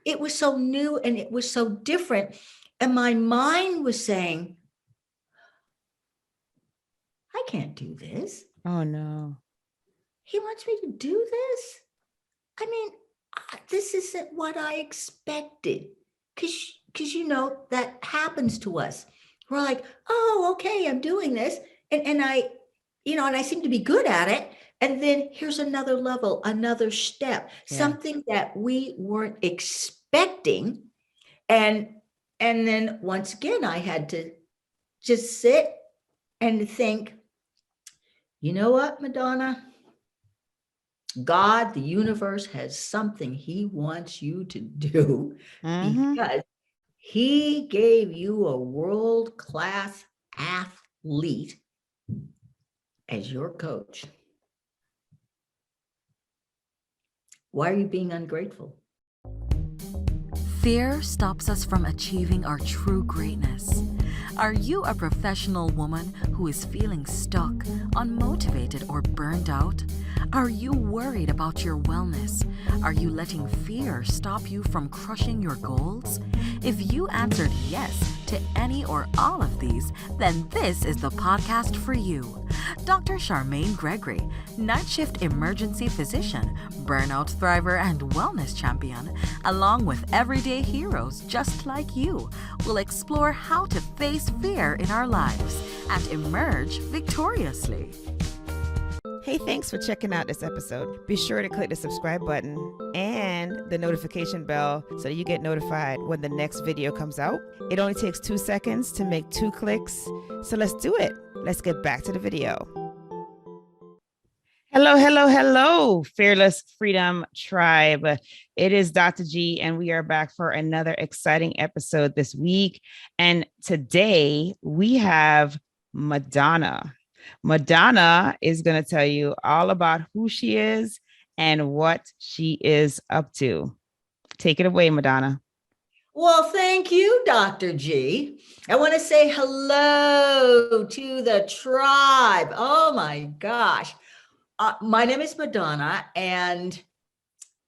it was so new and it was so different. And my mind was saying, I can't do this. Oh no. He wants me to do this. I mean, this isn't what I expected. Because that happens to us. We're like, oh, okay, I'm doing this. And I seem to be good at it. And then here's another level, another step, Yeah. something that we weren't expecting. And then once again, I had to just sit and think, you know what, Madonna? God, the universe has something he wants you to do Mm-hmm. because he gave you a world-class athlete as your coach. Why are you being ungrateful? Fear stops us from achieving our true greatness. Are you a professional woman who is feeling stuck, unmotivated, or burned out? Are you worried about your wellness? Are you letting fear stop you from crushing your goals? If you answered yes to any or all of these, then this is the podcast for you. Dr. Charmaine Gregory, night shift emergency physician, burnout thriver, and wellness champion, along with everyday heroes just like you, will explore how to face fear in our lives and emerge victoriously. Hey, thanks for checking out this episode. Be sure to click the subscribe button and the notification bell so that you get notified when the next video comes out. It only takes 2 seconds to make 2 clicks. So let's do it. Let's get back to the video. Hello, hello, hello, Fearless Freedom Tribe. It is Dr. G, and we are back for another exciting episode this week. And today we have Madonna. Madonna is going to tell you all about who she is and what she is up to. Take it away, Madonna. Well, thank you, Dr. G. I want to say hello to the tribe. Oh my gosh. My name is Madonna, and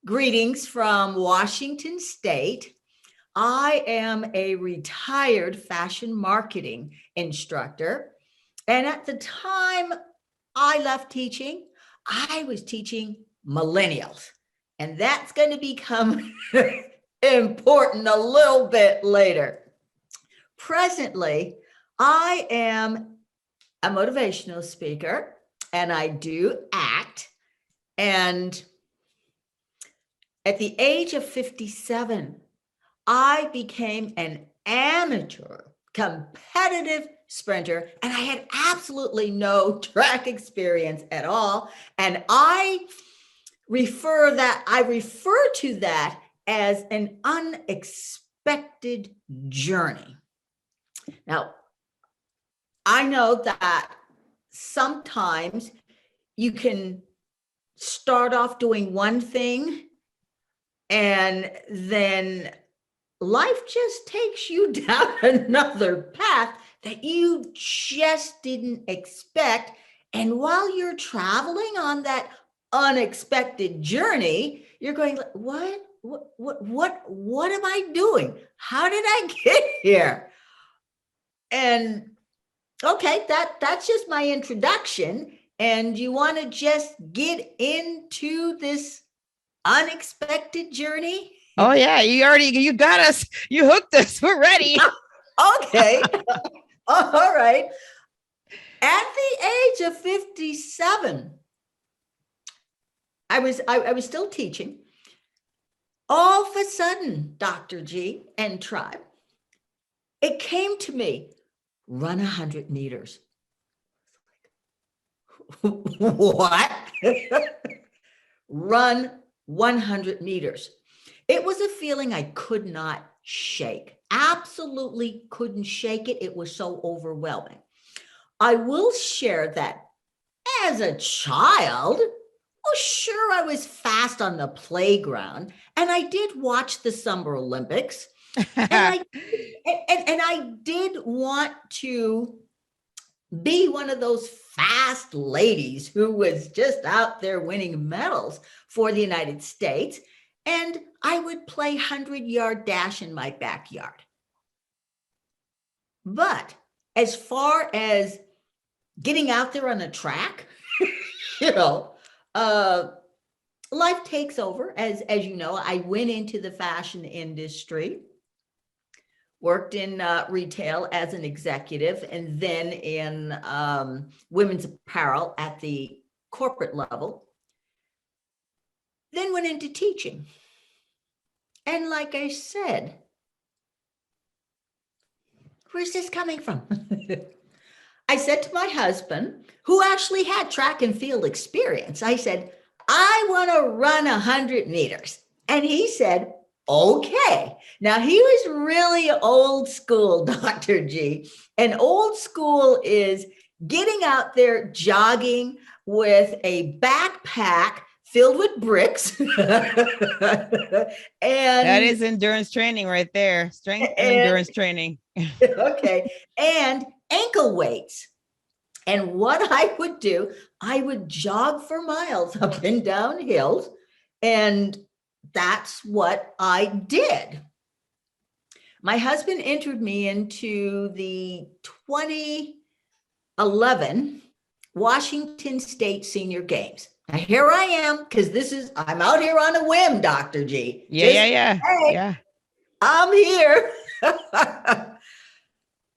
greetings from Washington State. I am a retired fashion marketing instructor. And at the time I left teaching, I was teaching millennials. And that's going to become important a little bit later. Presently, I am a motivational speaker and I do act. And at the age of 57, I became an amateur competitive sprinter, and I had absolutely no track experience at all. And I refer to that as an unexpected journey. Now, I know that sometimes you can start off doing one thing and then life just takes you down another path that you just didn't expect. And while you're traveling on that unexpected journey, you're going, what am I doing? How did I get here? And okay, that's just my introduction. And you want to just get into this unexpected journey? Oh yeah, you got us. You hooked us. We're ready. Okay. All right. At the age of 57, I was still teaching. All of a sudden, Dr. G and tribe, it came to me, run 100 meters. What? Run 100 meters. It was a feeling I could not shake. Absolutely couldn't shake it. It was so overwhelming. I will share that as a child, well, sure, I was fast on the playground, and I did watch the Summer Olympics, and I did want to be one of those fast ladies who was just out there winning medals for the United States. and I would play 100-yard dash in my backyard. But as far as getting out there on the track, you know, life takes over. As you know, I went into the fashion industry, worked in retail as an executive, and then in women's apparel at the corporate level. Then went into teaching. And like I said, where's this coming from? I said to my husband, who actually had track and field experience, I said, I want to run 100 meters. And he said, okay. Now, he was really old school, Dr. G. And old school is getting out there jogging with a backpack filled with bricks. And that is endurance training right there. Strength and endurance training. Okay. And ankle weights. And what I would do, I would jog for miles up and down hills. And that's what I did. My husband entered me into the 2011 Washington State Senior Games. Now here I am, because I'm out here on a whim, Dr. G. Yeah. I'm here.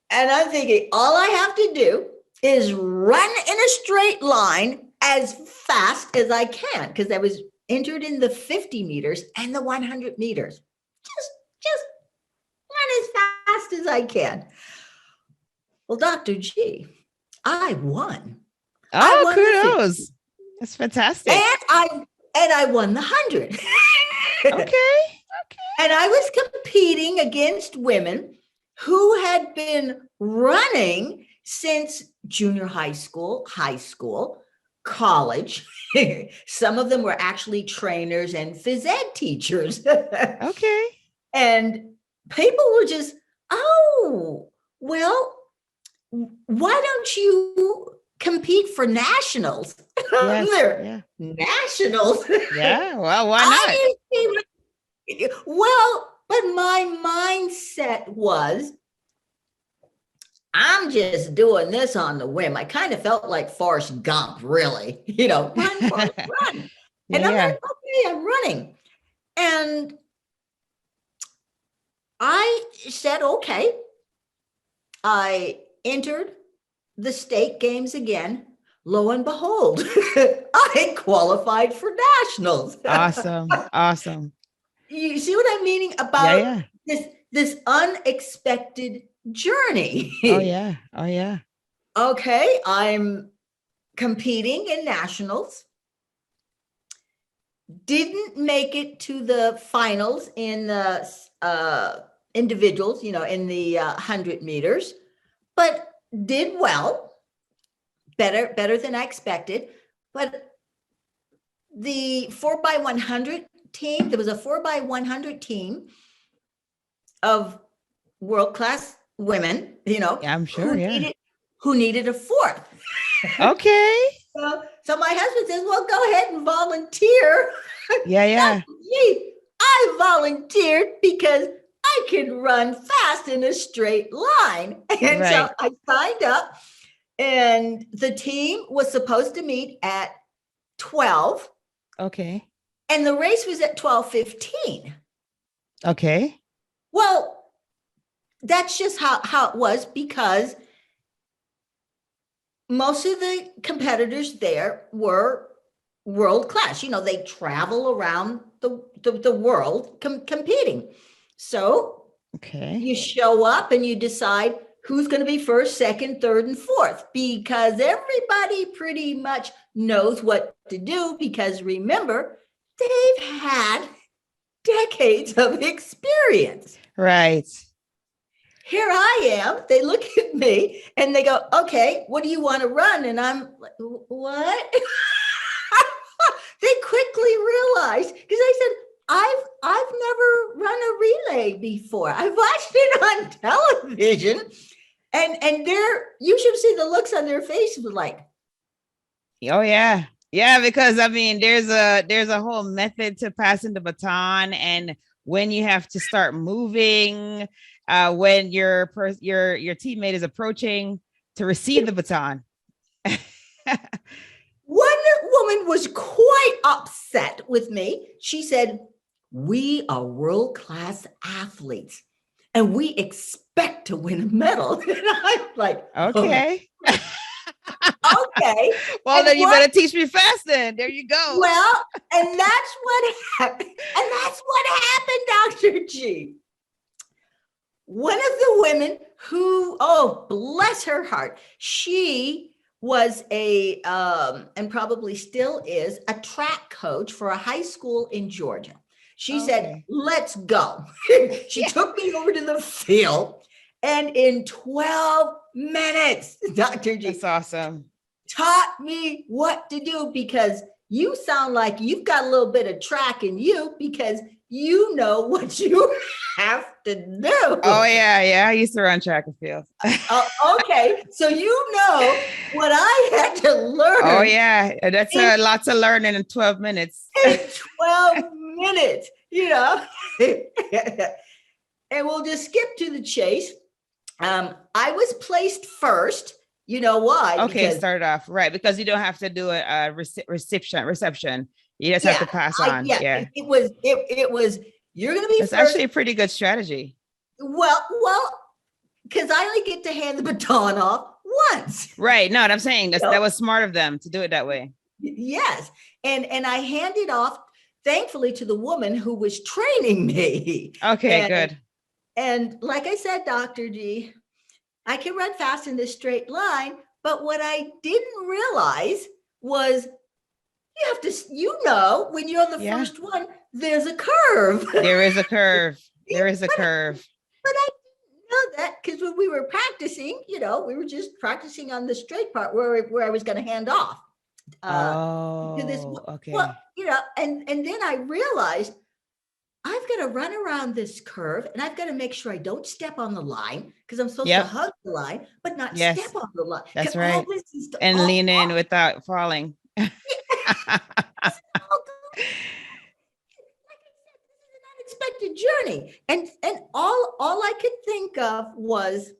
And I'm thinking, all I have to do is run in a straight line as fast as I can, because I was entered in the 50 meters and the 100 meters. Just run as fast as I can. Well, Dr. G, I won. Oh, kudos. That's fantastic. And I won the 100. Okay. And I was competing against women who had been running since junior high school, college. Some of them were actually trainers and phys ed teachers. Okay. And people were just, oh, well, why don't you compete for nationals? Yes, Nationals? Yeah, well, why not? Well, but my mindset was, I'm just doing this on the whim. I kind of felt like Forrest Gump, really, run, Forrest, run. And I'm like, okay, I'm running. And I said, okay. I entered the state games again. Lo and behold, I qualified for nationals. Awesome. You see what I'm meaning about this unexpected journey? Oh yeah. Okay, I'm competing in nationals. Didn't make it to the finals in the individuals, in the 100 meters, but did well. Better than I expected. But the 4x100 team, there was a 4x100 team of world-class women, I'm sure, who needed a fourth. Okay. So my husband says, well, go ahead and volunteer. Yeah. I volunteered because I can run fast in a straight line. And so I signed up, and the team was supposed to meet at 12. Okay. And the race was at 12:15. Okay. Well, that's just how it was, because most of the competitors there were world class. They travel around the world competing. So you show up and you decide who's going to be first, second, third, and fourth, because everybody pretty much knows what to do, because remember, they've had decades of experience. Right. Here I am. They look at me and they go, okay, what do you want to run? And I'm like, what? They quickly realized, because I said, I've never run a relay before. I've watched it on television, and you should see the looks on their faces, like, oh yeah, Yeah, because I mean, there's a whole method to passing the baton, and when you have to start moving, when your teammate is approaching to receive the baton. One woman was quite upset with me. She said, "We are world-class athletes and we expect to win a medal." And I'm like, "Oh, Okay. okay." Well, And then you what better teach me fast. Then there you go. Well, and that's what happened. And that's what happened, Dr. G. One of the women who, oh, bless her heart, she was and probably still is, a track coach for a high school in Georgia. She said, Okay. "Let's go." She Yeah. took me over to the field, and in 12 minutes, Dr. G, That's awesome. taught me what to do, because you sound like you've got a little bit of track in you, because you know what you have to do. Oh yeah. I used to run track and field. Okay, so you know what I had to learn. Oh yeah, that's in, a lot to learn in 12 minutes. in 12 minutes, And we'll just skip to the chase. I was placed first. You know why? Okay, Because start off right, because you don't have to do a reception. You just have to pass on. Yeah, it was, you're going to be that's first. actually a pretty good strategy. Well, because I only get to hand the baton off once. Right. No, what I'm saying that was smart of them to do it that way. Yes. And I handed off, thankfully, to the woman who was training me. Okay, good. And like I said, Dr. G, I can run fast in this straight line, but what I didn't realize was you have to, when you're on the first one, there's a curve. There is a curve. There is a curve. But I didn't know that, because when we were practicing, we were just practicing on the straight part where I was going to hand off. To this, okay. Well, and then I realized I've got to run around this curve, and I've got to make sure I don't step on the line, because I'm supposed to hug the line, but not step on the line. That's right. And lean in without falling. Unexpected journey, and all I could think of was,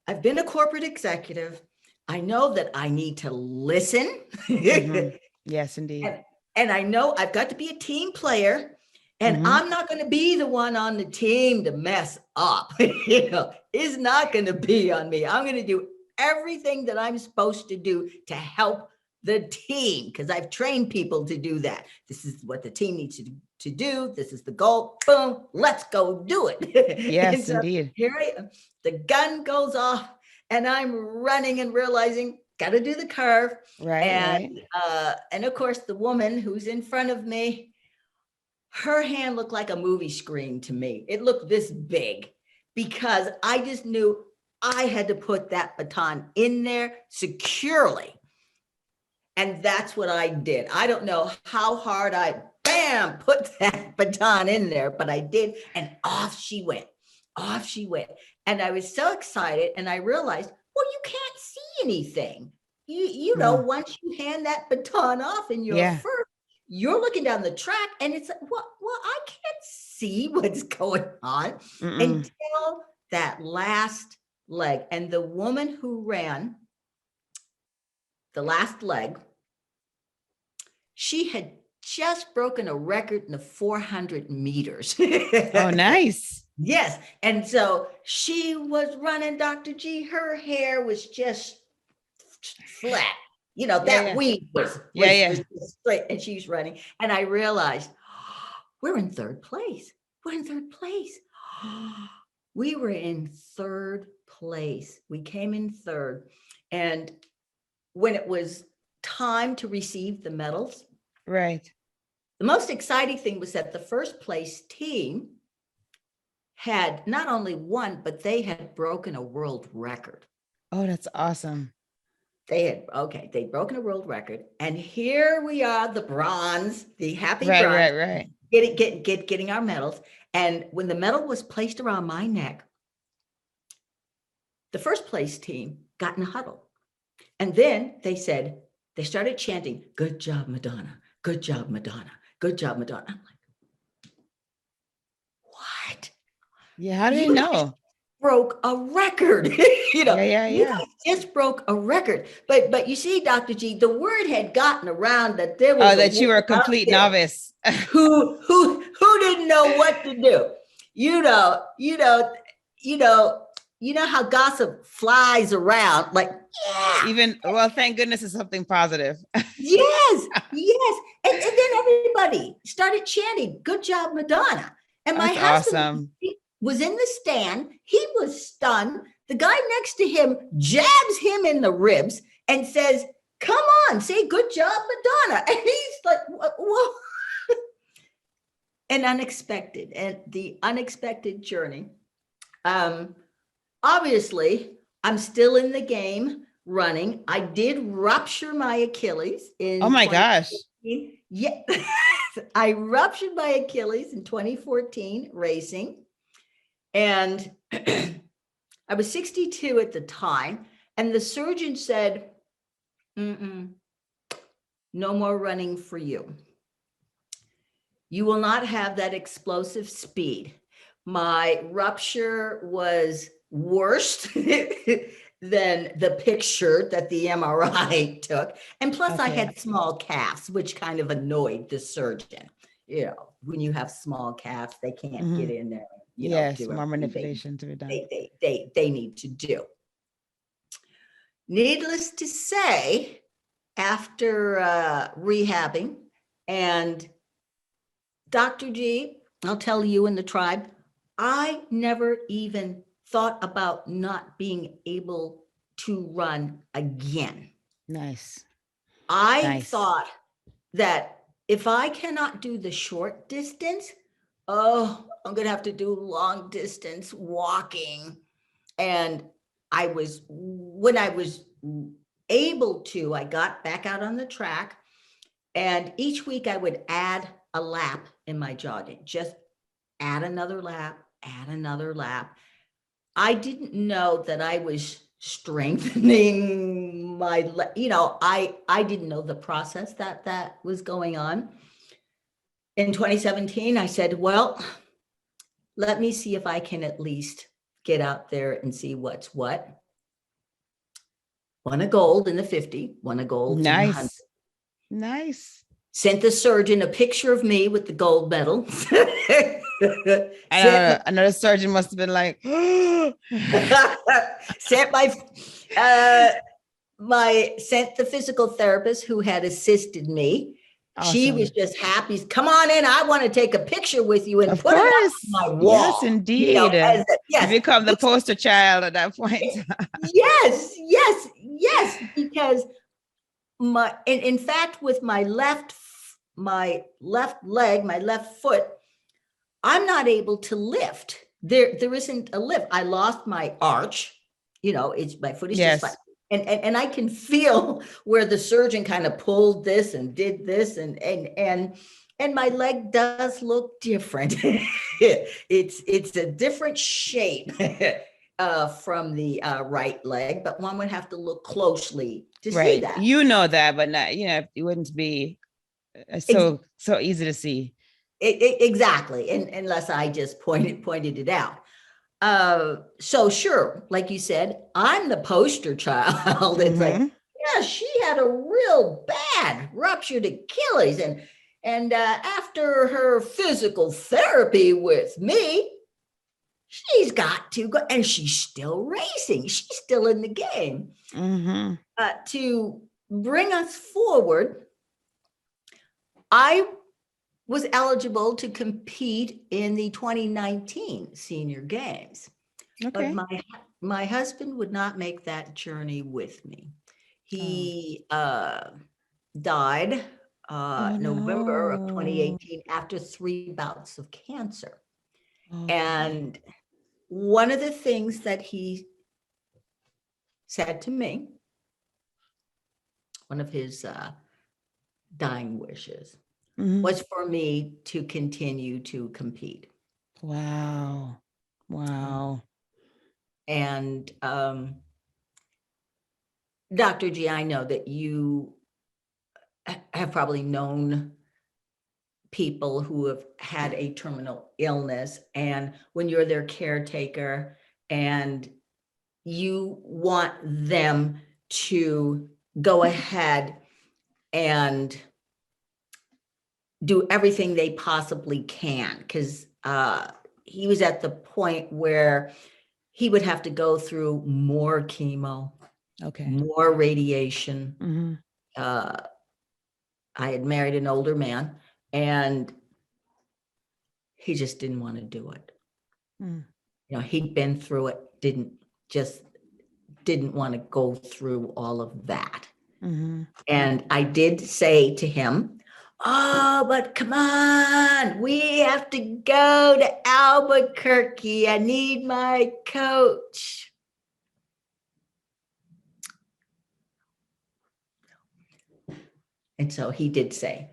I've been a corporate executive. I know that I need to listen. Mm-hmm. Yes, indeed. And I know I've got to be a team player, and I'm not going to be the one on the team to mess up. It's not going to be on me. I'm going to do everything that I'm supposed to do to help the team, because I've trained people to do that. This is what the team needs to do. This is the goal. Boom, let's go do it. Yes, indeed. Here I am. The gun goes off, and I'm running and realizing, got to do the curve. Right. And of course, the woman who's in front of me, her hand looked like a movie screen to me. It looked this big, because I just knew I had to put that baton in there securely. And that's what I did. I don't know how hard I put that baton in there, but I did. And off she went. And I was so excited. And I realized, well, you can't see anything. Once you hand that baton off and you're first, you're looking down the track, and it's like, well, I can't see what's going on until that last leg. And the woman who ran the last leg, she had just broken a record in the 400 meters. Oh, nice. Yes. And so she was running, Dr. G, her hair was just flat. That weave was straight, and she's running. And I realized, we're in third place. We were in third place. We came in third. And when it was time to receive the medals, right, the most exciting thing was that the first place team had not only won, but they had broken a world record. Oh, that's awesome. They'd broken a world record. And here we are, the bronze, the happy bronze. Right. Getting our medals. And when the medal was placed around my neck, the first place team got in a huddle. And then they said, they started chanting, "Good job, Madonna. Good job, Madonna. Good job, Madonna." I'm like, what? Yeah. How do they You guys know? broke a record. You know, Yeah. you guys just broke a record. But you see, Dr. G, the word had gotten around that there was Oh, a that you were a woman out complete there novice. who didn't know what to do. You know how gossip flies around, like, yeah, Well, thank goodness it's something positive. yes, yes. And then everybody started chanting, "Good job, Madonna." And my That's husband awesome. was in the stand. He was stunned. The guy next to him jabs him in the ribs and says, "Come on, say good job, Madonna." And he's like, "Whoa." And the unexpected journey. Obviously, I'm still in the game running. I did rupture my Achilles Oh in my gosh. 2014. Yeah, I ruptured my Achilles in 2014 racing. And I was 62 at the time. And the surgeon said, no more running for you. You will not have that explosive speed. My rupture was worse than the picture that the MRI took. And plus I had small calves, which kind of annoyed the surgeon. You know, when you have small calves, they can't get in there, Yes, do more everything manipulation to be done. they need to do. Needless to say, after rehabbing, and Dr. G, I'll tell you in the tribe, I never even thought about not being able to run again. Nice. I thought that if I cannot do the short distance, I'm going to have to do long distance walking. And when I was able to, I got back out on the track, and each week I would add a lap in my jogging, just add another lap, add another lap. I didn't know that I was strengthening I didn't know the process that was going on. In 2017, I said, well, let me see if I can at least get out there and see what's what. Won a gold in the 50, won a gold in the 100. Nice. Sent the surgeon a picture of me with the gold medal. I know the surgeon must have been like, sent sent the physical therapist who had assisted me. Awesome. She was just happy. Come on in. I want to take a picture with you and put it on my wall. Yes, indeed. Yes. You become the poster child at that point. Yes. Because in fact, with my left leg, my left foot, I'm not able to lift. There isn't a lift. I lost my arch. My foot is just like, and I can feel where the surgeon kind of pulled this and did this, and my leg does look different. It's a different shape from the right leg, but one would have to look closely to see that. You know that, but not, it wouldn't be so easy to see. Exactly, unless I just pointed it out. So sure, like you said, I'm the poster child. It's like, yeah, she had a real bad ruptured Achilles, and after her physical therapy with me, she's got to go, and she's still racing. She's still in the game. To bring us forward, I was eligible to compete in the 2019 Senior Games. But my husband would not make that journey with me. He died November of 2018 after 3 bouts of cancer. And one of the things that he said to me, one of his dying wishes, was for me to continue to compete. Wow. And Dr. G, I know that you have probably known people who have had a terminal illness, and when you're their caretaker and you want them to go ahead and do everything they possibly can, because he was at the point where he would have to go through more chemo, more radiation. Mm-hmm. I had married an older man, and he just didn't want to do it. Mm. You know, he'd been through it, didn't want to go through all of that. Mm-hmm. And I did say to him, oh, but come on, we have to go to Albuquerque. I need my coach. And so he did say,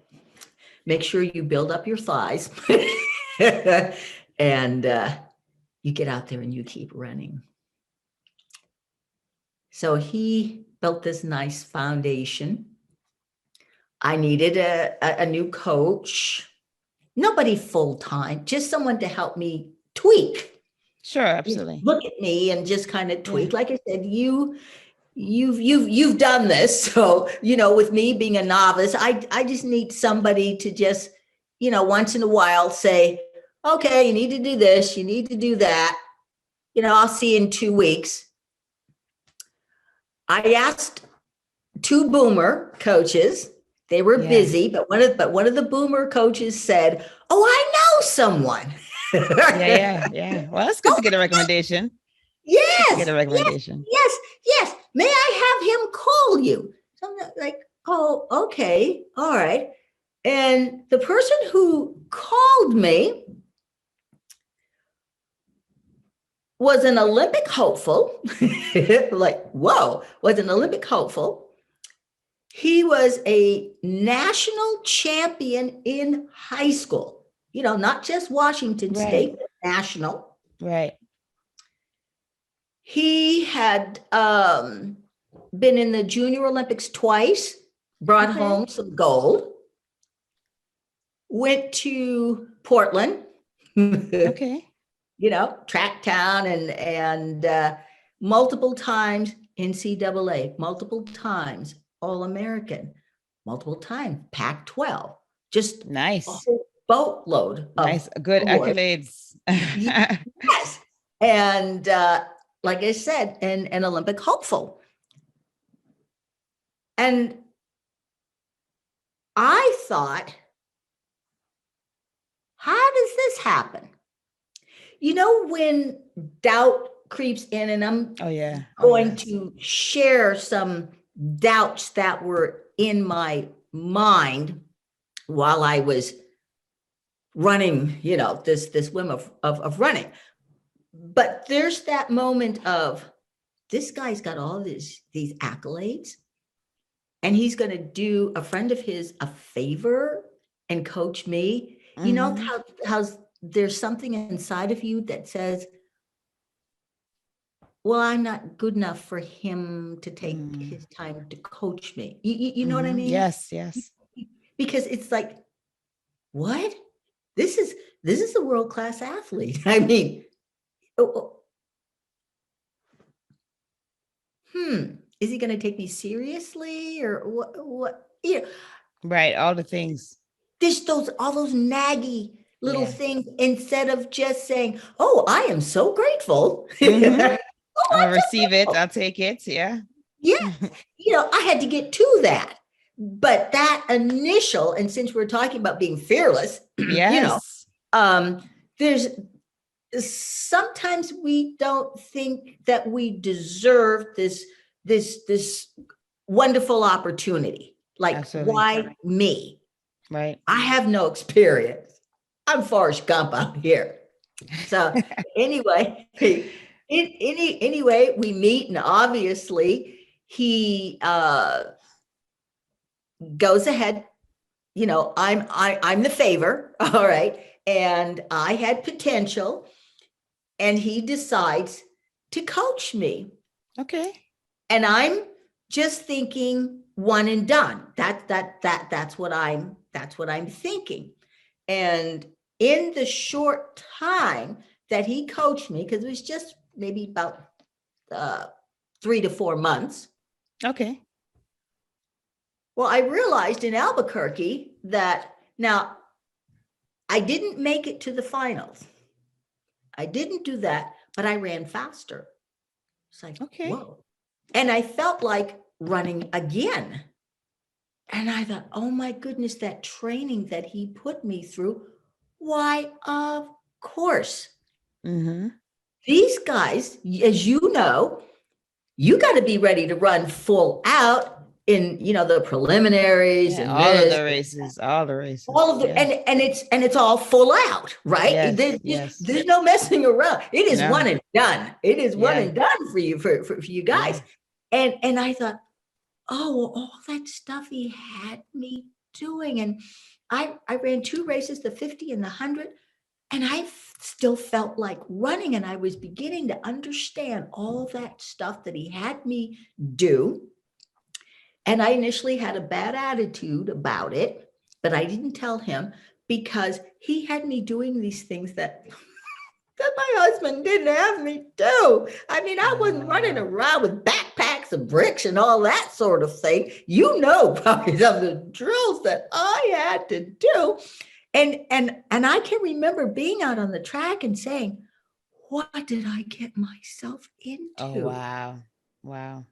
make sure you build up your thighs and you get out there and you keep running. So he built this nice foundation. I needed a new coach, nobody full-time, just someone to help me tweak. Sure, absolutely. Look at me and just kind of tweak. Like I said, you've done this. So, you know, with me being a novice, I just need somebody to just, you know, once in a while say, okay, you need to do this, you need to do that. You know, I'll see you in 2 weeks. I asked 2 boomer coaches. They were busy, but one of the boomer coaches said, oh, I know someone. Yeah. Well, that's good to get a recommendation. Yes. Get a recommendation. Yes. May I have him call you? So I'm like, oh, okay. All right. And the person who called me was an Olympic hopeful. Like, whoa, was an Olympic hopeful. He was a national champion in high school, you know, not just Washington State, but national. Right. He had been in the Junior Olympics twice, brought home some gold, went to Portland, you know, track town and multiple times NCAA, multiple times All-American, multiple times Pac-12, just nice, a whole boatload of nice, good awards. accolades. Yes, and like I said, an Olympic hopeful, and I thought, how does this happen? You know, when doubt creeps in, and I'm going to share some doubts that were in my mind while I was running, you know, this whim of running. But there's that moment of, this guy's got all these accolades, and he's going to do a friend of his a favor and coach me. You know how there's something inside of you that says, well, I'm not good enough for him to take his time to coach me. You know what I mean? Yes. Because it's like, what? This is a world-class athlete. I mean, is he going to take me seriously, or what? Yeah. Right. All the things. There's all those naggy little things, instead of just saying, oh, I am so grateful. I'll receive it. I'll take it. Yeah. Yeah. You know, I had to get to that. But that initial, and since we're talking about being fearless, you know, there's sometimes we don't think that we deserve this wonderful opportunity. Like, absolutely. Why me? Right. I have no experience. I'm Forrest Gump out here. So anyway, anyway, we meet, and obviously he goes ahead. You know, I'm the favor, all right, and I had potential, and he decides to coach me. Okay. And I'm just thinking, one and done. That's what I'm thinking. And in the short time that he coached me, because it was just maybe about 3 to 4 months. Okay. Well, I realized in Albuquerque that now I didn't make it to the finals. I didn't do that, but I ran faster. It's like, Okay. whoa. And I felt like running again. And I thought, oh my goodness, that training that he put me through. Why, of course. Mm-hmm. These guys, as you know, you got to be ready to run full out in, the preliminaries and all of this, the races, all the races. all of the, and it's all full out, right? Yes. There's no messing around. It is No. one and done. It is one Yeah. and done for you, for you guys. Yeah. And I thought, oh, all that stuff he had me doing. And I ran 2 races, the 50 and the 100, and I still felt like running. And I was beginning to understand all that stuff that he had me do. And I initially had a bad attitude about it, but I didn't tell him because he had me doing these things that my husband didn't have me do. I mean, I wasn't running around with backpacks of bricks and all that sort of thing. You know, probably some of the drills that I had to do. And I can remember being out on the track and saying, what did I get myself into? Oh, wow.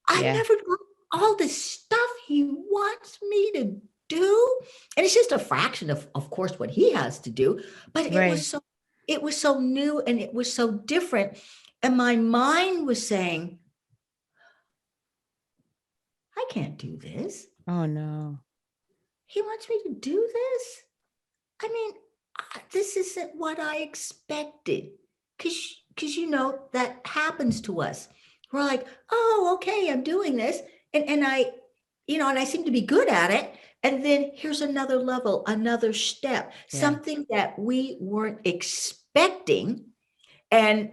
I never done all the stuff he wants me to do. And it's just a fraction of course, what he has to do. But it was so new and it was so different. And my mind was saying, I can't do this. Oh, no. He wants me to do this? I mean, this isn't what I expected. Because that happens to us. We're like, oh, okay, I'm doing this. And I seem to be good at it. And then here's another level, another step, something that we weren't expecting. And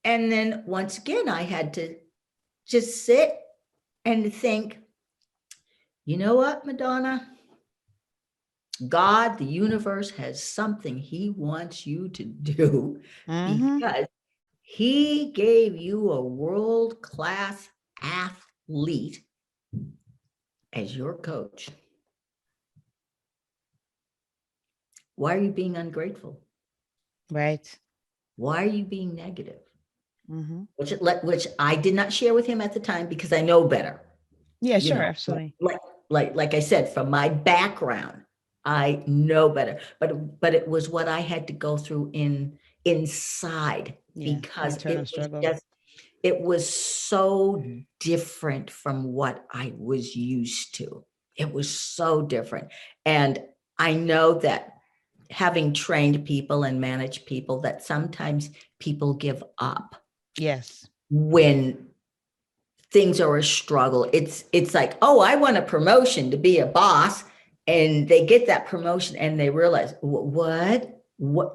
then once again, I had to just sit and think, you know what, Madonna? God, the universe has something he wants you to do because he gave you a world-class athlete as your coach. Why are you being ungrateful? Right. Why are you being negative? Which I did not share with him at the time because I know better. Yeah, sure, absolutely. Like I said, from my background, I know better. But it was what I had to go through inside because it was so different from what I was used to. It was so different. And I know that having trained people and managed people, that sometimes people give up. Yes. When things are a struggle, it's like, oh, I want a promotion to be a boss. And they get that promotion and they realize, what?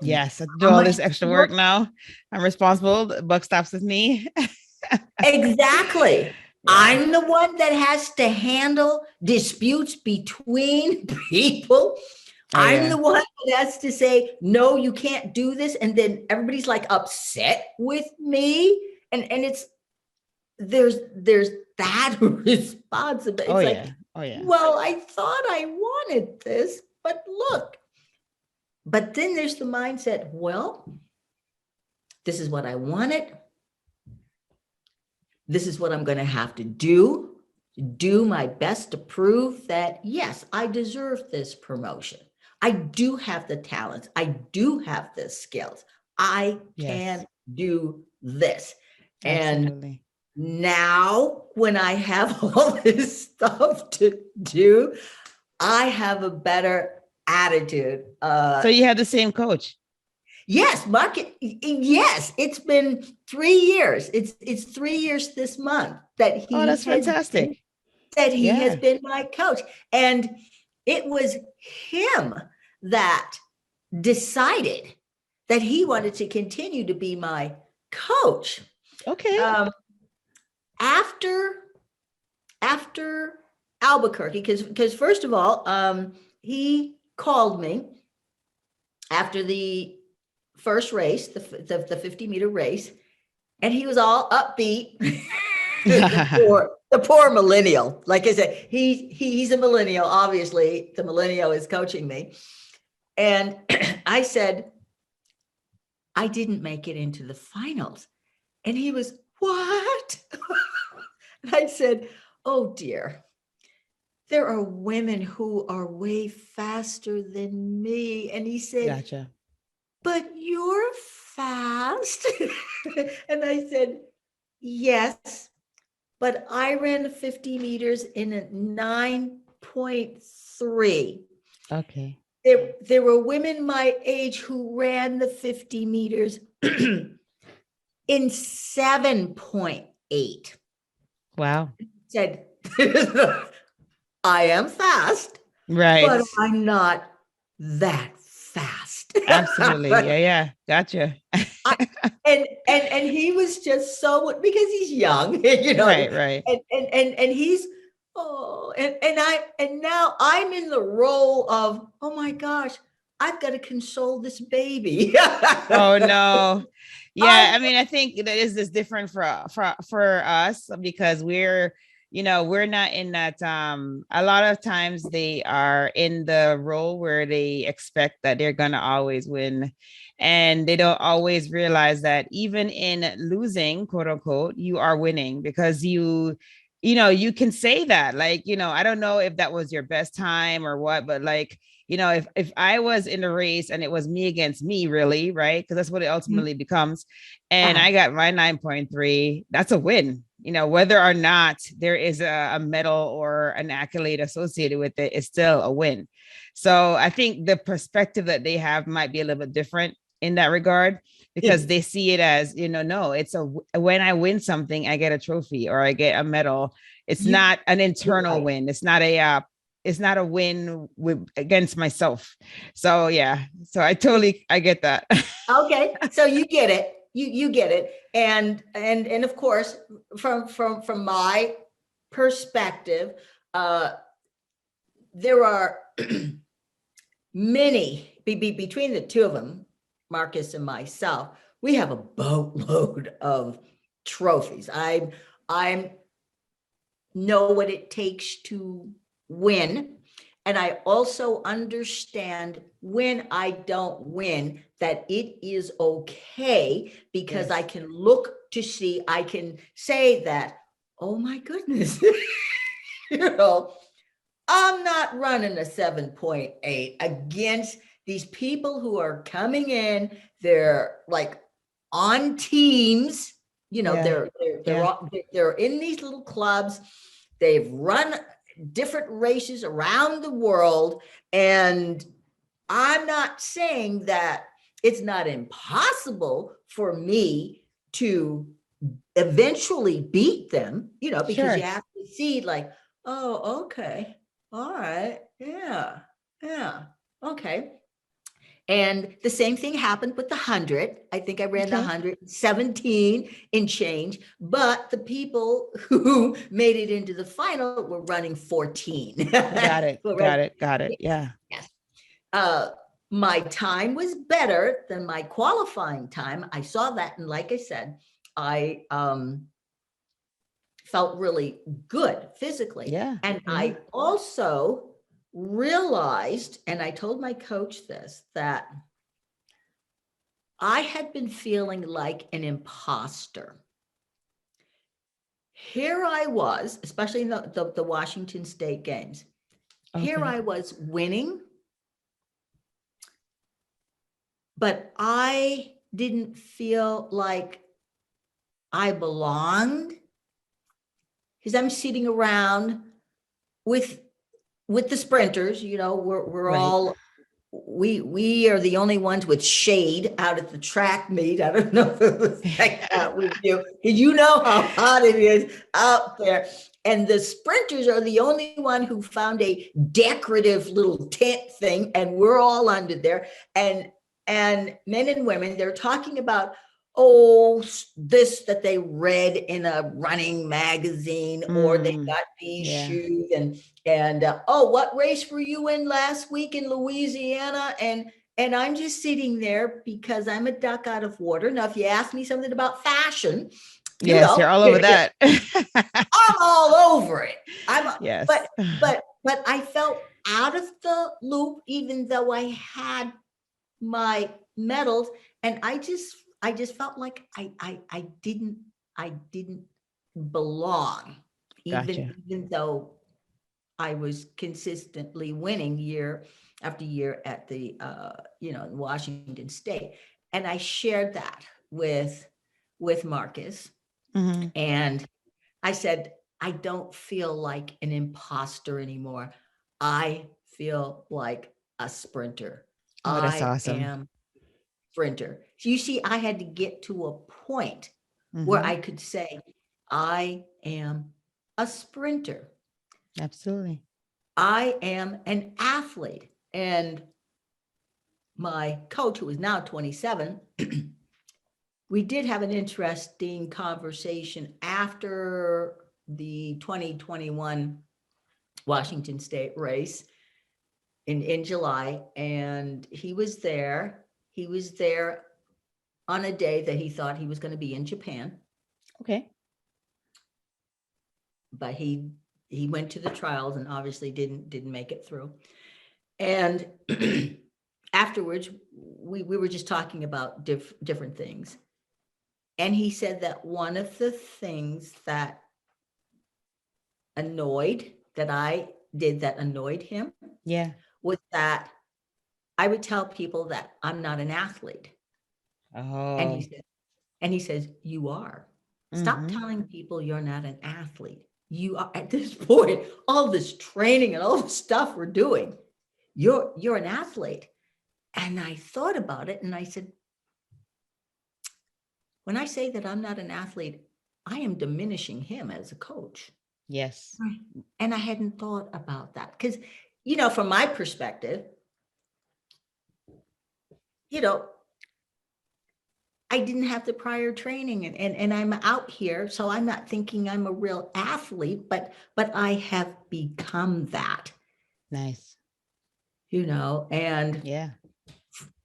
Yes, I do all this extra work now. I'm responsible. The buck stops with me. Exactly. Yeah. I'm the one that has to handle disputes between people. I'm the one that has to say, no, you can't do this. And then everybody's like upset with me. And it's, there's that responsibility. Well, I thought I wanted this, but look. But then there's the mindset, well, this is what I wanted. This is what I'm going to have to do my best to prove that, yes, I deserve this promotion. I do have the talents. I do have the skills. I can do this. Absolutely. And now when I have all this stuff to do, I have a better attitude. So you have the same coach? Yes, Mark. Yes, it's been 3 years. It's 3 years this month that he. Oh, that's fantastic. That he has been my coach, and it was him that decided that he wanted to continue to be my coach. Okay. After Albuquerque, because first of all, he called me after the first race, the 50-meter race, and he was all upbeat. the poor millennial. Like I said, he's a millennial. Obviously, the millennial is coaching me. And I said, I didn't make it into the finals. And he was, what? And I said, oh dear. There are women who are way faster than me. And he said, Gotcha. but you're fast. And I said, yes, but I ran the 50 meters in a 9.3. Okay. There were women my age who ran the 50 meters in 7.8. Wow. Said, I am fast, Right. but I'm not that fast. Absolutely. But Yeah. Gotcha. and he was just so, because he's young, you know, Right. and he's, and now I'm in the role of, oh my gosh, I've got to console this baby. Oh no. Yeah, I mean, I think that is this different for us because we're not in that a lot of times they are in the role where they expect that they're going to always win, and they don't always realize that even in losing, quote unquote, you are winning because you can say that, like, I don't know if that was your best time or what, but like, if I was in a race and it was me against me, really, right? Because that's what it ultimately becomes. And I got my 9.3, that's a win. Whether or not there is a medal or an accolade associated with it, it's still a win. So I think the perspective that they have might be a little bit different in that regard, because they see it as, no, it's when I win something, I get a trophy or I get a medal. It's not an internal win. It's not a win against myself. So yeah, so I get that. Okay, so you get it. You get it. And of course, from my perspective, there are many between the two of them, Marcus and myself. We have a boatload of trophies. I know what it takes to win. And I also understand when I don't win that it is okay, because I can look to see, I can say that, oh my goodness, I'm not running a 7.8 against these people who are coming in. They're like on teams, they're in these little clubs. They've run different races around the world. And I'm not saying that it's not impossible for me to eventually beat them, because you have to see like, oh, okay. All right. Yeah. Okay. And the same thing happened with the 100. I think I ran the 117 in change, but the people who made it into the final were running 14. Got it. Yeah. Yes. My time was better than my qualifying time. I saw that. And like I said, I felt really good physically. Yeah. And I also realized, and I told my coach this, that I had been feeling like an imposter. Here I was, especially in the Washington State games. Here I was winning, but I didn't feel like I belonged, because I'm sitting around with the sprinters. We're all, we are the only ones with shade out at the track meet. I don't know if it was like that with you, because you know how hot it is out there. And the sprinters are the only one who found a decorative little tent thing, and we're all under there. And men and women, they're talking about, this that they read in a running magazine, or they got these shoes, and what race were you in last week in Louisiana? And I'm just sitting there because I'm a duck out of water. Now, if you ask me something about fashion, yes, you're all over that. I'm all over it. Yes. But I felt out of the loop, even though I had my medals, and I just felt like I didn't belong, Gotcha. even though I was consistently winning year after year at the in Washington State. And I shared that with Marcus, and I said, I don't feel like an imposter anymore. I feel like a sprinter. Oh, that's awesome. I am sprinter. So you see, I had to get to a point where I could say, I am a sprinter. Absolutely. I am an athlete. And my coach, who is now 27, we did have an interesting conversation after the 2021 Washington State race in July. And he was there. He was there on a day that he thought he was going to be in Japan. Okay. But he went to the trials and obviously didn't make it through. And afterwards, we were just talking about different things. And he said that one of the things that annoyed him was that I would tell people that I'm not an athlete. Oh. And he says, you are. Stop telling people you're not an athlete. You are, at this point, all this training and all the stuff we're doing, you're an athlete. And I thought about it and I said, when I say that I'm not an athlete, I am diminishing him as a coach. Yes. And I hadn't thought about that because, from my perspective, I didn't have the prior training and I'm out here. So I'm not thinking I'm a real athlete, but I have become that. Nice. And yeah,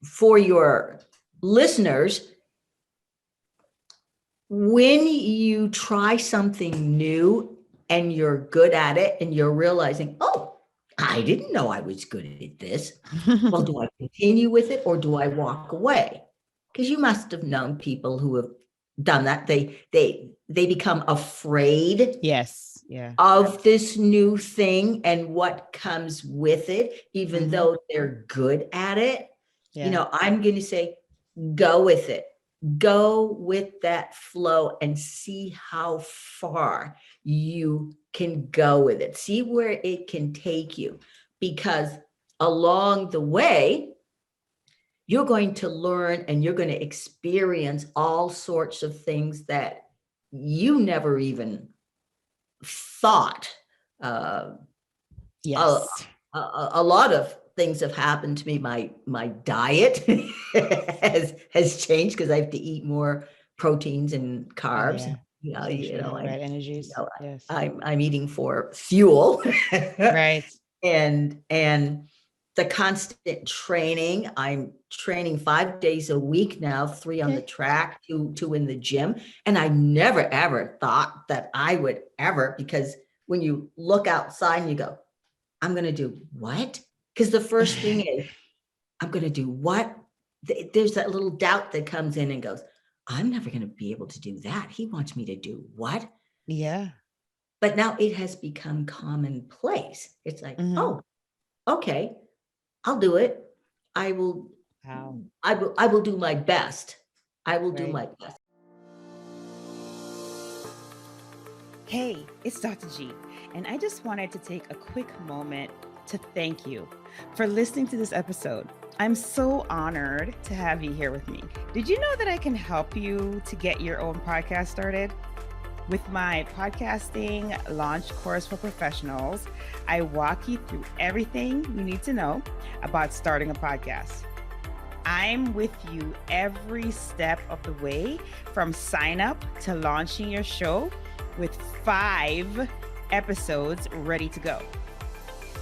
for your listeners, when you try something new and you're good at it and you're realizing, oh, I didn't know I was good at this. Well, do I continue with it or do I walk away? Because you must have known people who have done that. They become afraid of this new thing and what comes with it, even though they're good at it. I'm going to say, go with it. Go with that flow and see how far you can go with it. See where it can take you, because along the way, you're going to learn and you're going to experience all sorts of things that you never even thought. Yes. A lot of things have happened to me. My diet has changed because I have to eat more proteins and carbs. Right, energies. Yes. I'm eating for fuel. Right. And the constant training. I'm training 5 days a week now, 3 on the track, 2 in the gym. And I never, ever thought that I would ever, because when you look outside and you go, I'm going to do what? Because the first thing is, I'm going to do what? There's that little doubt that comes in and goes, I'm never going to be able to do that. He wants me to do what? Yeah. But now it has become commonplace. It's like, oh, okay, I'll do it. I will do my best. I will do my best. Hey, it's Dr. G, and I just wanted to take a quick moment to thank you for listening to this episode. I'm so honored to have you here with me. Did you know that I can help you to get your own podcast started? With my podcasting launch course for professionals, I walk you through everything you need to know about starting a podcast. I'm with you every step of the way, from sign up to launching your show, with 5 episodes ready to go.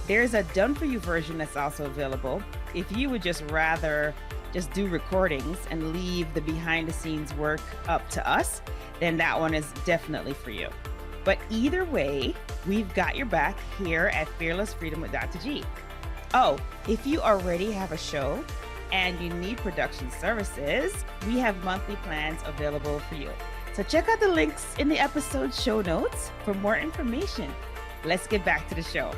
There's a done for you version that's also available. If you would just rather just do recordings and leave the behind the scenes work up to us, then that one is definitely for you. But either way, we've got your back here at Fearless Freedom with Dr. G. Oh, if you already have a show and you need production services, we have monthly plans available for you. So check out the links in the episode show notes for more information. Let's get back to the show.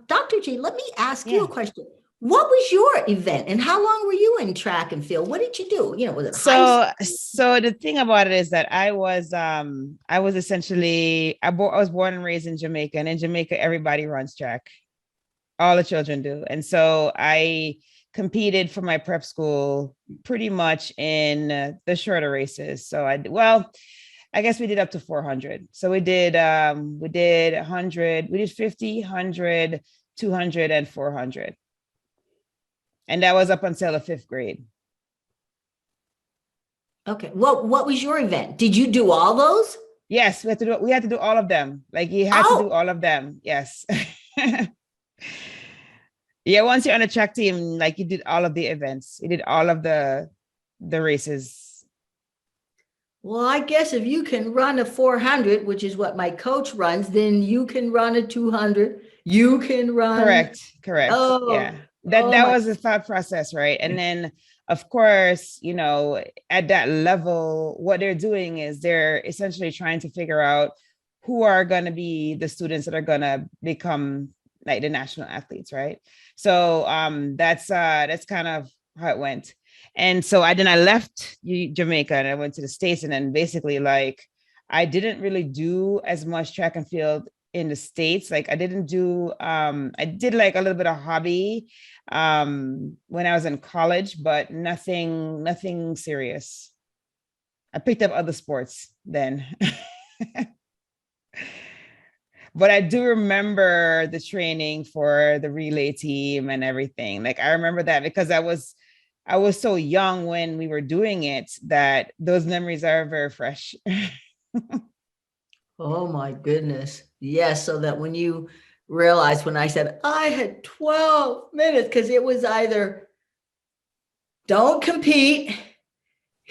Dr. G, let me ask you Yeah. a question. What was your event and how long were you in track and field? What did you do? Was it high school? So the thing about it is that I was essentially, I was born and raised in Jamaica, and in Jamaica, everybody runs track. All the children do. And so I competed for my prep school pretty much in the shorter races. So I guess we did up to 400. So we did 100, we did 50, 100, 200, and 400. And that was up until the 5th grade. Okay. What was your event? Did you do all those? Yes, we had to do all of them. Like you had to do all of them. Yes. Yeah, once you're on a track team, like you did all of the events. You did all of the races. Well, I guess if you can run a 400, which is what my coach runs, then you can run a 200. You can run. Correct. Oh, yeah. That was the thought process, right? And then, of course, at that level, what they're doing is they're essentially trying to figure out who are going to be the students that are going to become like the national athletes, right? So that's kind of how it went. And so I left Jamaica and I went to the States, and then basically like I didn't really do as much track and field in the States. Like I didn't do I did like a little bit of hobby when I was in college, but nothing serious. I picked up other sports then. But I do remember the training for the relay team and everything. Like I remember that because I was so young when we were doing it that those memories are very fresh. Oh my goodness. Yes. So that when you realize when I said I had 12 minutes, because it was either don't compete,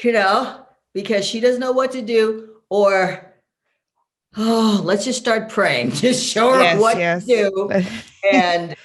because she doesn't know what to do, or let's just start praying. Just show her what to do. And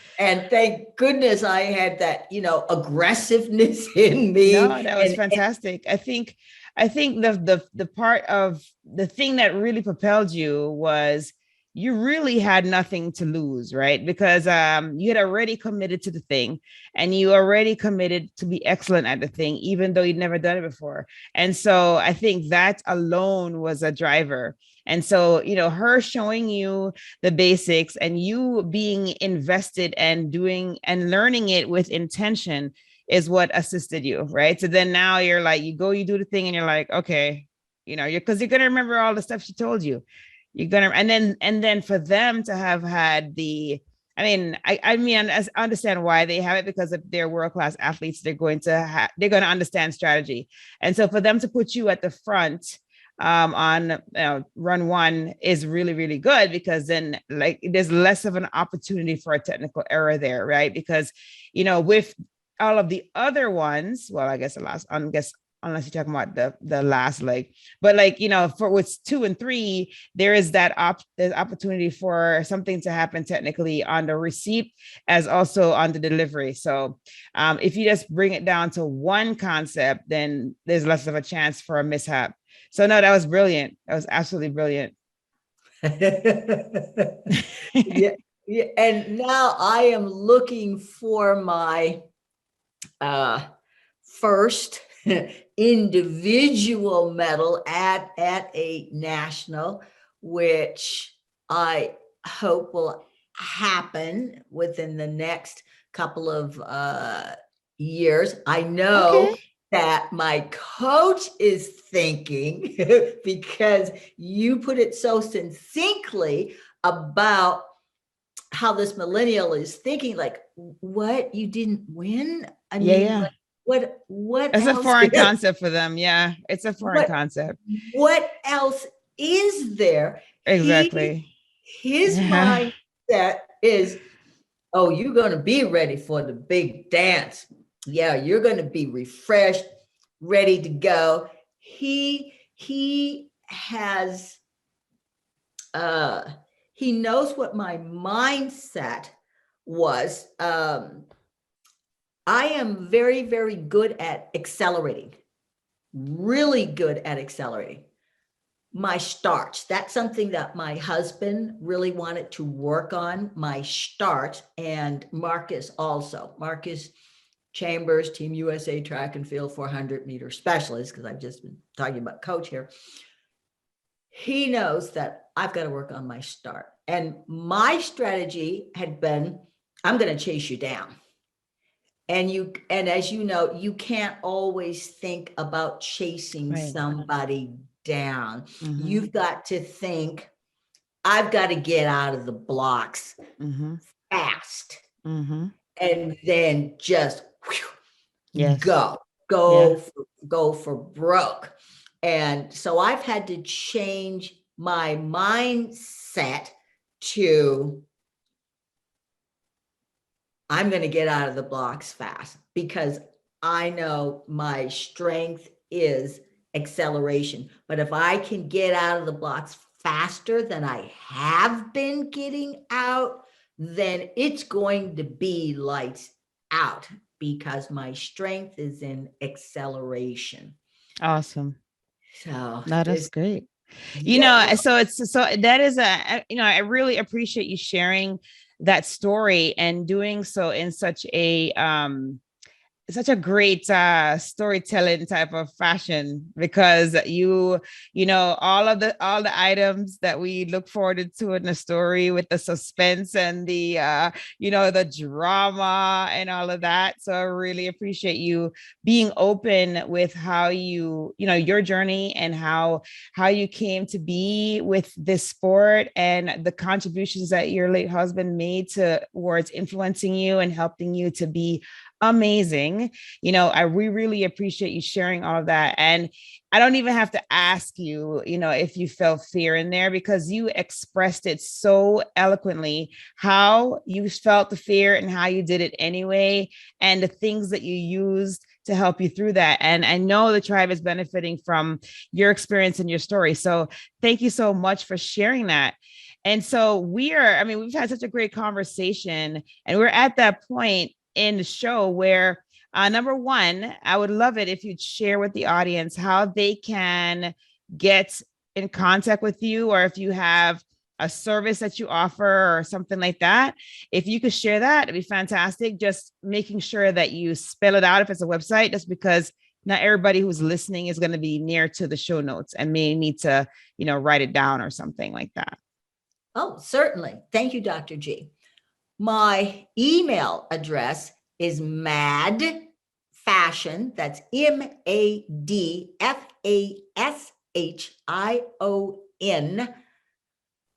thank goodness I had that, aggressiveness in me. No, that was fantastic. I think the part of the thing that really propelled you was you really had nothing to lose, right? Because you had already committed to the thing and you already committed to be excellent at the thing, even though you'd never done it before. And so I think that alone was a driver. And so, her showing you the basics and you being invested and doing and learning it with intention is what assisted you, right? So then now you're like, you do the thing and you're like, okay, because you're going to remember all the stuff she told you. You're going to, and then for them to have had I understand why they have it, because if they're world-class athletes, they're going to understand strategy. And so for them to put you at the front on run one is really, really good, because then like there's less of an opportunity for a technical error there, right? Because, with all of the other ones, well, I guess unless you're talking about the last leg, but like, for with 2 and 3, there is there's opportunity for something to happen technically on the receipt as also on the delivery. So if you just bring it down to one concept, then there's less of a chance for a mishap. So no, that was brilliant. That was absolutely brilliant. Yeah. And now I am looking for my first individual medal at a national, which I hope will happen within the next couple of years. I know that my coach is thinking because you put it so succinctly about how this millennial is thinking, like, what, you didn't win? I Yeah, mean, yeah. like, what It's a else? foreign concept for them. Yeah, it's a foreign what concept. what else is there? Exactly. His Yeah. mindset is, oh, you're going to be ready for the big dance. Yeah, you're going to be refreshed, ready to go. He has he knows what my mindset was. I am very, very good at accelerating, really good at accelerating. My starts, that's something that my husband really wanted to work on, my starts, and Marcus also. Marcus Chambers, Team USA track and field 400-meter specialist, because I've just been talking about coach here. He knows that I've got to work on my start. And my strategy had been, I'm going to chase you down. And as you know, you can't always think about chasing Right. somebody down. Mm-hmm. You've got to think, I've got to get out of the blocks Mm-hmm. fast. Mm-hmm. And then just Yes. go for broke. And so I've had to change my mindset to, I'm going to get out of the blocks fast, because I know my strength is acceleration. But if I can get out of the blocks faster than I have been getting out, then it's going to be lights out, because my strength is in acceleration. Awesome. So No, that's great. yeah. So that is I really appreciate you sharing that story and doing so in such a great storytelling type of fashion, because all the items that we look forward to in the story, with the suspense and the the drama and all of that. So I really appreciate you being open with how your journey and how you came to be with this sport, and the contributions that your late husband made towards influencing you and helping you to be amazing. We really appreciate you sharing all of that. And I don't even have to ask you, if you felt fear in there, because you expressed it so eloquently, how you felt the fear and how you did it anyway, and the things that you used to help you through that. And I know the tribe is benefiting from your experience and your story. So thank you so much for sharing that. And so we've had such a great conversation, and we're at that point in the show where number one, I would love it if you'd share with the audience how they can get in contact with you, or if you have a service that you offer or something like that. If you could share that, it'd be fantastic. Just making sure that you spell it out if it's a website, just because not everybody who's listening is going to be near to the show notes and may need to, write it down or something like that. Oh, certainly. Thank you, Dr. G. My email address is madfashion, that's MADFASHION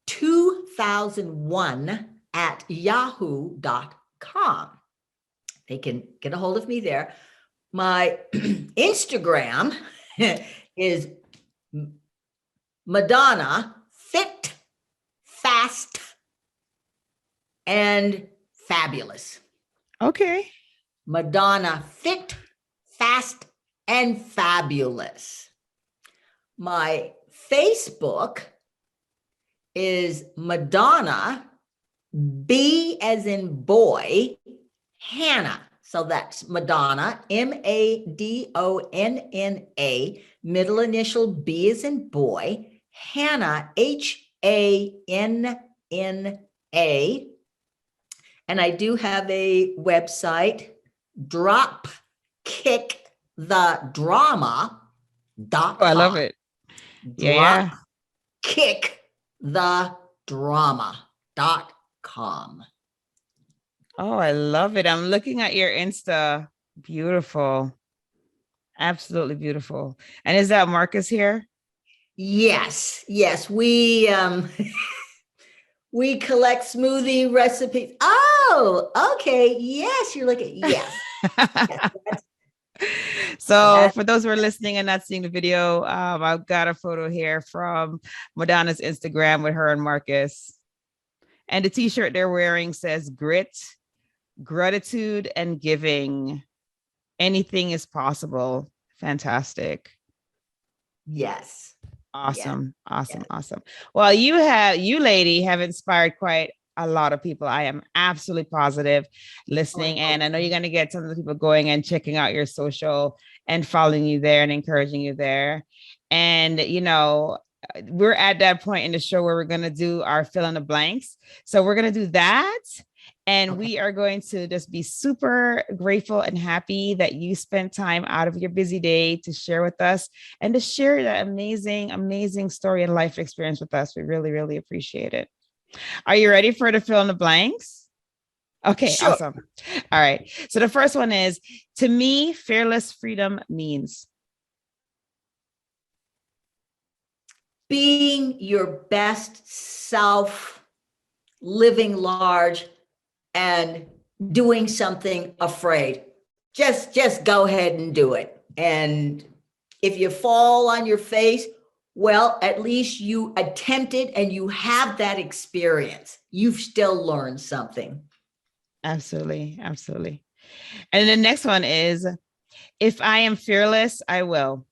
2001 at yahoo.com. They can get a hold of me there. My Instagram is Madonna Fit, Fast, and Fabulous. Okay. Madonna Fit, Fast, and Fabulous. My Facebook is Madonna, B as in boy, Hanna. So that's Madonna, MADONNA, middle initial B as in boy, Hanna, HANNA. And I do have a website, dropkickthedrama.com. Oh, I love it. Yeah. Dropkickthedrama.com. Oh, I love it. I'm looking at your Insta. Beautiful. Absolutely beautiful. And is that Marcus here? Yes, yes. We we collect smoothie recipes. Oh, okay. Yes, you're looking. Yes. Yes, So that's for those who are listening and not seeing the video, I've got a photo here from Madonna's Instagram with her and Marcus. And the t-shirt they're wearing says grit, gratitude, and giving. Anything is possible. Fantastic. yes. Awesome. Awesome. Yes. Awesome. Well, you lady have inspired quite a lot of people. I am absolutely positive listening. And I know you're going to get some of the people going and checking out your social and following you there and encouraging you there. And, we're at that point in the show where we're going to do our fill in the blanks. So we're going to do that. And we are going to just be super grateful and happy that you spent time out of your busy day to share with us and to share that amazing, amazing story and life experience with us. We really, really appreciate it. Are you ready for the fill in the blanks? Okay, Sure. awesome. All right. So the first one is, to me, fearless freedom means Being your best self, living large, and doing something afraid. Just go ahead and do it. And if you fall on your face, well, at least you attempted and you have that experience. You've still learned something. absolutely, absolutely. And the next one is, if I am fearless, I will.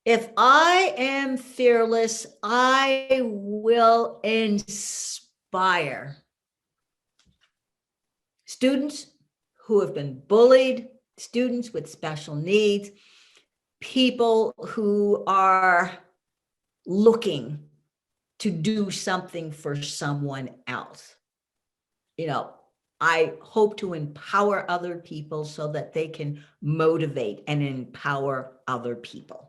If I am fearless, I will inspire students who have been bullied, students with special needs, people who are looking to do something for someone else. I hope to empower other people so that they can motivate and empower other people.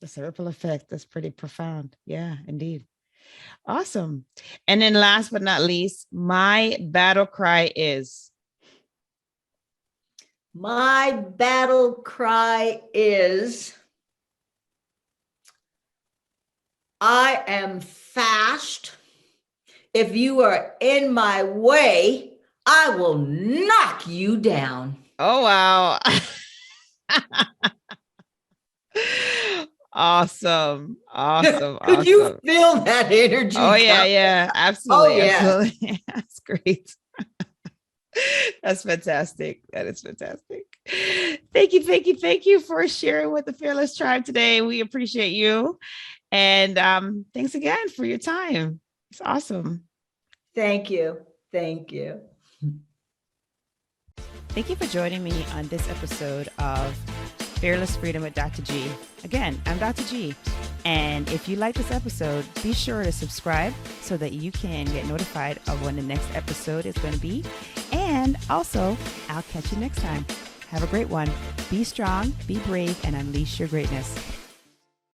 That's a ripple effect. That's pretty profound. Yeah, indeed. Awesome. And then last but not least, my battle cry is. My battle cry is, I am fast. If you are in my way, I will knock you down. Oh, wow. Awesome. Awesome. Could you Awesome. feel that energy? Oh, yeah. coming? Yeah. Absolutely. Oh, yeah. Absolutely. That's great. That's fantastic. That is fantastic. Thank you. Thank you. Thank you for sharing with the Fearless Tribe today. We appreciate you. And thanks again for your time. It's awesome. Thank you. Thank you. Thank you for joining me on this episode of Fearless Freedom with Dr. G. Again, I'm Dr. G. And if you like this episode, be sure to subscribe so that you can get notified of when the next episode is going to be. And also, I'll catch you next time. Have a great one. Be strong, be brave, and unleash your greatness.